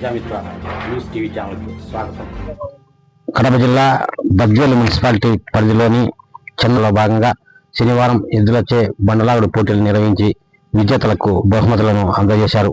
Prajamitra news TV ఛానల్కు స్వాగతం. కడప జిల్లా బద్వేలు మున్సిపాలిటీ పరిధిలోని చెన్నలో భాగంగా శనివారం ఎద్దులచే బండలాగుడు పోటీలు నిర్వహించి విజేతలకు బహుమతులను అందజేశారు.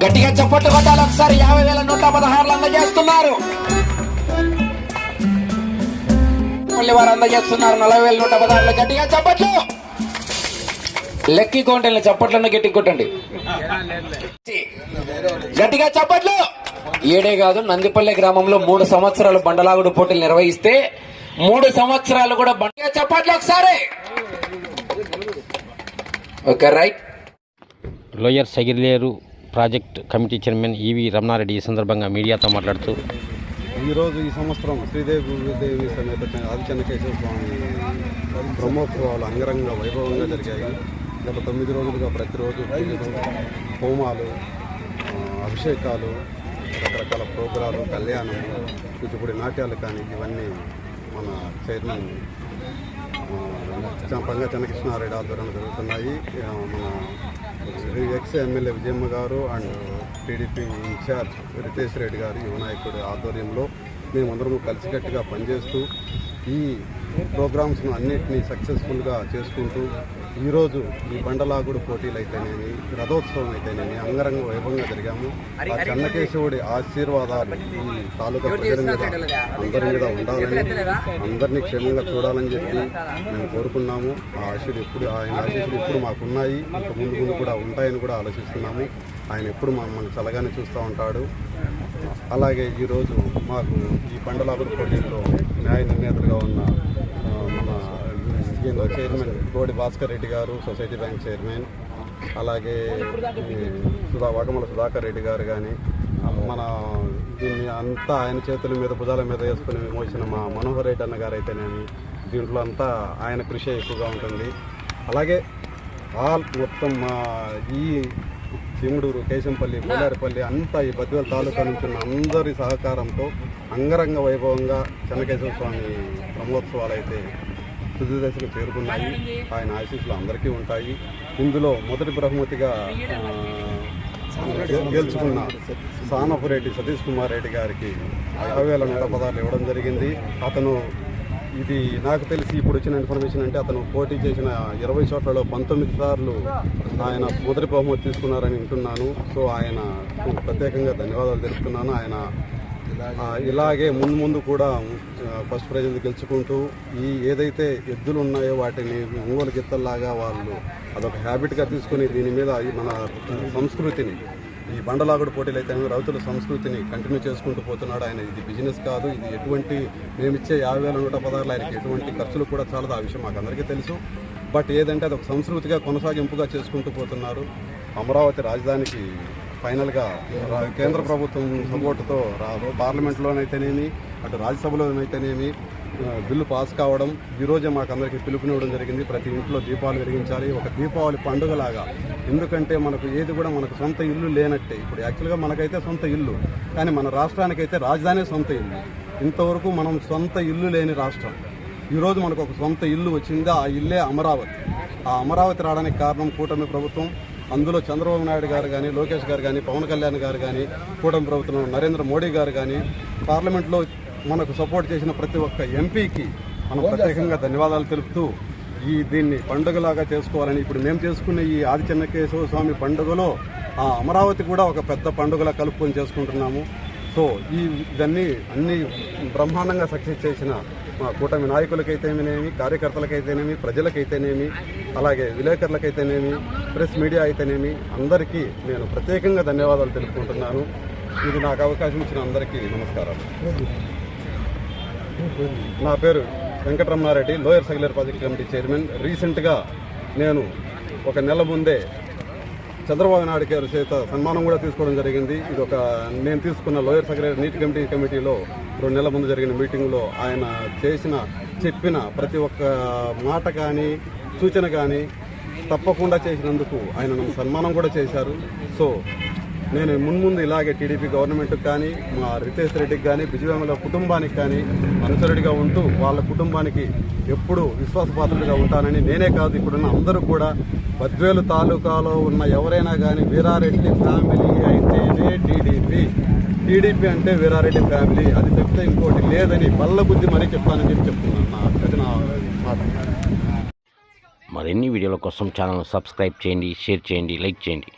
గట్టిగా చప్పట్లు కొట్టాలి. ఒకసారి 50,116 అందజేస్తున్నారు. మళ్ళీ వారు అందజేస్తున్నారు 40,116. గట్టిగా చప్పట్లు. లెక్కి కౌంటర్ల చప్పట్లను గట్టి కొట్టండి. గట్టిగా చప్పట్లు. ఏడే కాదు, నందిపల్లె గ్రామంలో 3 సంవత్సరాలు బండలాగుడు పోటీలు నిర్వహిస్తే 3 సంవత్సరాలు కూడా బండిగా చప్పట్లు. ఒకసారి okay right. Lower Sagileru project committee chairman EV Ramana Reddy ఈ సందర్భంగా మీడియాతో మాట్లాడుతూ, ఈరోజు ఈ సంవత్సరం శ్రీదేవి సమేత ఆది చెన్నకేశవ స్వామి బ్రహ్మోత్సవాలు అంగరంగ వైభవంగా జరిగాయి. గత 9 రోజులుగా ప్రతిరోజు హోమాలు, అభిషేకాలు, రకరకాల ప్రోగ్రాలు, కళ్యాణము, కూచిపూడి నాట్యాలు కానీ ఇవన్నీ మన చైర్మన్ పంగా చెన్నకృష్ణారెడ్డి ఆధ్వర్యంలో జరుగుతున్నాయి. మన X MLA Vijayamma garu and TDP incharge Ritesh Reddy garu యువ నాయకుడి ఆధ్వర్యంలో మేమందరము కలిసికట్టుగా పనిచేస్తూ ఈ ప్రోగ్రామ్స్ను అన్నింటినీ సక్సెస్ఫుల్గా చేసుకుంటూ ఈరోజు ఈ బండలాగుడు పోటీలు అయితేనేమి, రథోత్సవం అయితేనేమి అంగరంగ వైభవంగా జరిగాము. ఆ చెన్నకేశవుడి ఆశీర్వాదాలు ఈ తాలూకా ప్రజల మీద అందరి మీద ఉండాలని, అందరినీ క్షేమంగా చూడాలని చెప్పి మేము కోరుకున్నాము. ఆయన ఆశీస్సులు ఎప్పుడు మాకున్నాయి, ఇంకా ముందు కూడా ఉంటాయని కూడా ఆలోచిస్తున్నాము. ఆయన ఎప్పుడు మమ్మల్ని చల్లగానే చూస్తూ ఉంటాడు. అలాగే ఈరోజు మాకు ఈ బండలాగుడు పోటీల్లో న్యాయ నిర్ణేతలుగా ఉన్న మన చైర్మన్ కోడి భాస్కర్ రెడ్డి గారు, సొసైటీ బ్యాంక్ చైర్మన్, అలాగే వాకమల సుధాకర్ రెడ్డి గారు కానీ, మన దీన్ని అంతా ఆయన చేతుల మీద భుజాల మీద వేసుకుని మోసిన మా మనోహర్ రెడ్డి అన్న గారు అయితేనేమి, దీంట్లో అంతా ఆయన కృషి ఎక్కువగా ఉంటుంది. అలాగే మొత్తం మా ఈ చిముడూరు, కేశంపల్లి, బోలారిపల్లి అంతా ఈ బద్వేలు తాలూకా నుంచి ఉన్న అందరి సహకారంతో అంగరంగ వైభవంగా చెన్నకేశవ స్వామి బ్రహ్మోత్సవాలు అయితే తుది దశకు చేరుకున్నాయి. ఆయన ఆశీస్సులు అందరికీ ఉంటాయి. ఇందులో మొదటి బహుమతిగా గెలుచుకున్న సానపురెడ్డి సతీష్ కుమార్ రెడ్డి గారికి 50,116 ఇవ్వడం జరిగింది. అతను ఇది నాకు తెలిసి ఇప్పుడు వచ్చిన ఇన్ఫర్మేషన్ అంటే అతను పోటీ చేసిన 20 చోట్లలో 19 సార్లు ఆయన మొదటి బహుమతి తీసుకున్నారని వింటున్నాను. సో ఆయన ప్రత్యేకంగా ధన్యవాదాలు తెలుపుతున్నాను. ఆయన ఇలాగే ముందు కూడా ఫస్ట్ ప్రైజ్ గెలుచుకుంటూ ఈ ఏదైతే ఎద్దులు ఉన్నాయో వాటిని ఒంగోలు గిత్తల్లాగా వాళ్ళు అదొక హ్యాబిట్గా తీసుకుని దీని మీద మన సంస్కృతిని, ఈ బండలాగుడు పోటీలు అయితే రైతుల సంస్కృతిని కంటిన్యూ చేసుకుంటూ పోతున్నాడు. ఆయన ఇది బిజినెస్ కాదు, ఇది ఎటువంటి మేమిచ్చే 50,116 ఆయనకి ఎటువంటి ఖర్చులు కూడా చాలదు. ఆ విషయం మాకు అందరికీ తెలుసు. బట్ ఏదంటే అది ఒక సంస్కృతిగా కొనసాగింపుగా చేసుకుంటూ పోతున్నారు. అమరావతి రాజధానికి ఫైనల్గా కేంద్ర ప్రభుత్వం సపోర్టుతో పార్లమెంట్లోనైతేనేమి, అటు రాజ్యసభలోనైతేనేమి బిల్లు పాస్ కావడం, ఈరోజే మాకు అందరికీ పిలుపునివ్వడం జరిగింది. ప్రతి ఇంట్లో దీపాలు వెలిగించాలి, ఒక దీపావళి పండుగలాగా. ఎందుకంటే మనకు ఏది కూడా మనకు సొంత ఇల్లు లేనట్టే. ఇప్పుడు యాక్చువల్గా మనకైతే సొంత ఇల్లు, కానీ మన రాష్ట్రానికైతే రాజధాని సొంత ఇల్లు. ఇంతవరకు మనం సొంత ఇల్లు లేని రాష్ట్రం. ఈరోజు మనకు ఒక సొంత ఇల్లు వచ్చింది. ఆ ఇల్లే అమరావతి. ఆ అమరావతి రావడానికి కారణం కూటమి ప్రభుత్వం. అందులో చంద్రబాబు నాయుడు గారు కానీ, లోకేష్ గారు కానీ, పవన్ కళ్యాణ్ గారు కానీ, కూటమి ప్రభుత్వం నరేంద్ర మోడీ గారు కానీ, పార్లమెంట్లో మనకు సపోర్ట్ చేసిన ప్రతి ఒక్క ఎంపీకి మనం ప్రత్యేకంగా ధన్యవాదాలు తెలుపుతూ దీన్ని పండుగలాగా చేసుకోవాలని, ఇప్పుడు మేము చేసుకునే ఈ ఆది చెన్నకేశవ స్వామి పండుగలో ఆ అమరావతి కూడా ఒక పెద్ద పండుగలా కలుపుకొని చేసుకుంటున్నాము. సో ఇవన్నీ అన్ని బ్రహ్మాండంగా సక్సెస్ చేసిన మా కూటమి నాయకులకైతేనేమి, కార్యకర్తలకైతేనేమి, ప్రజలకైతేనేమి, అలాగే విలేకరులకైతేనేమి, ప్రెస్ మీడియా అయితేనేమి అందరికీ నేను ప్రత్యేకంగా ధన్యవాదాలు తెలుపుకుంటున్నాను. ఇది నాకు అవకాశం ఇచ్చిన అందరికీ నమస్కారాలు. నా పేరు Venkataramana Reddy, lower Sagileru project committee chairman. రీసెంట్గా నేను ఒక నెల ముందే చంద్రబాబు నాయుడు గారి చేత సన్మానం కూడా తీసుకోవడం జరిగింది. ఇది నేను తీసుకున్న లోయర్ సగిలేరు నీటి కమిటీలో 2 నెలల ముందు జరిగిన మీటింగ్లో ఆయన చెప్పిన ప్రతి ఒక్క మాట కానీ, సూచన కానీ తప్పకుండా చేసినందుకు ఆయన నన్ను సన్మానం కూడా చేశారు. సో నేను మున్ముందు ఇలాగే టీడీపీ గవర్నమెంట్కి కానీ, మా రితేష్ రెడ్డికి కానీ, బిజువేముల కుటుంబానికి కానీ అనుసరుడిగా ఉంటూ వాళ్ళ కుటుంబానికి ఎప్పుడూ విశ్వాసపాత్రుడిగా ఉంటానని, నేనే కాదు ఇప్పుడున్న అందరూ కూడా, బద్వేలు తాలూకాలో ఉన్న ఎవరైనా కానీ వీరారెడ్డి ఫ్యామిలీ అయితేనే టీడీపీ అంటే వీరారెడ్డి ఫ్యామిలీ, అది చెప్తే ఇంకోటి లేదని బల్ల బుద్ధి మరీ చెప్తానని చెప్తున్నాను. అది నా మాట. మరిన్ని వీడియోల కోసం ఛానల్ సబ్స్క్రైబ్ చేయండి, షేర్ చేయండి, లైక్ చేయండి.